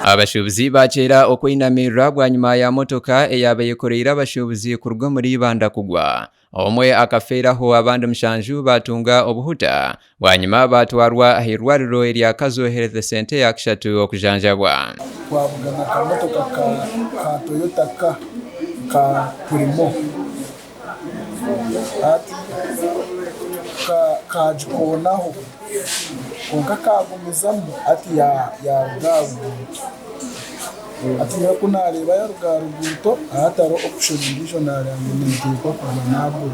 abashubuzi bakera okwinamirira bwanyuma ya motoka eyabayekorera abashubuzi kurwa muri banda kugwa omwe Yafeeraho abandi Mushanju batunga obuhuta bwanyuma batwarwa ahirwariro erya Kazo Health Center ya Kishatu okujanjabwa twavugana ka motoka ka Toyota ka Primo kajikonaho konka kagumizamu ati ya gavu ati yakunareba ya rugaruguto ahataro option visionary amenitikwa kwa nabwo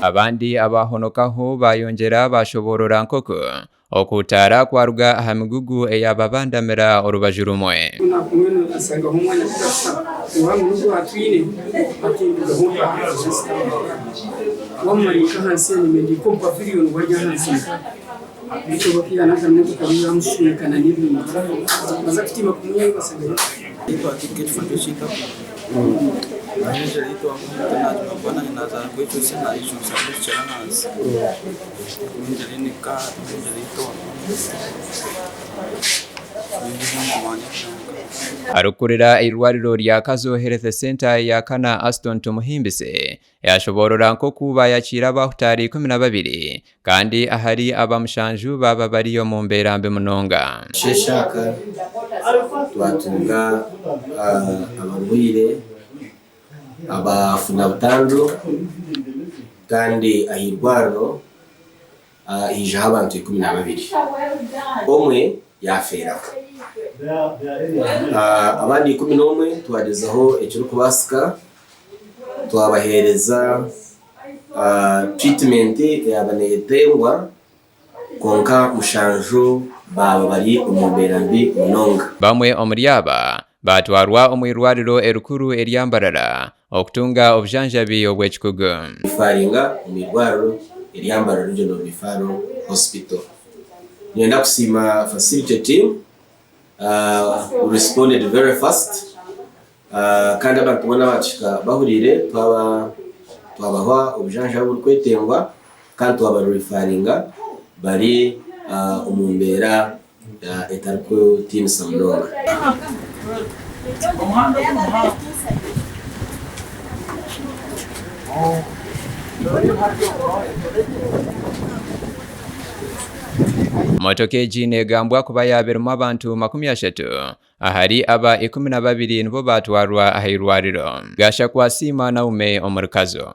abandi abahonokaho bayongera bashoborora nkoko okutara kwaruga ahamigugu eyababandamira orubaju rumwe asanga umwana kudasa uhamurugo atwine akinduka humpa wamarika hansi nimendiko pavilion wajya hansi bicho bakiana kana tukabira mushikana n'ibintu bazakitima kumwe basanga ito ticket fanyishika anje ito amutana bana inaza kwetu sana issue sana challenge nje ni ka nje ito arukurira irwariro rya Kazo Health Center ya kana Aston Tumuhimbise yashoborora nko kuba yakira abahutari 12 kandi ahari abamushanju baba bariyo mu mberambe munonga sheshaka twatunga abagwire abafuna butandu kandi ahirwaro ije abantu 12 omwe Yafeeraho abandi 11 twagezaho ekiro kubasika twabahereza treatment yabanetengwa konka Mushanju baba bari umumberambi munonga bamwe omuryaba batwarwa omwirwariro erukuru eryambarara okutunga obujanjabi obwekikugu ifaringa umwirwariro eryambarara Regional Referral Hospital nienda kusima facility team responded very fast kandi abantu bona bachika bahurire twabaha obujanja bw'kwetengwa kandi twabarefaringa bari umumbera etariko team samnonga motoka negambwa kuba yaberamo abantu 30 ahari aba 12 nibo batwarwa ahirwariro gasha kwasima na ume omurikazo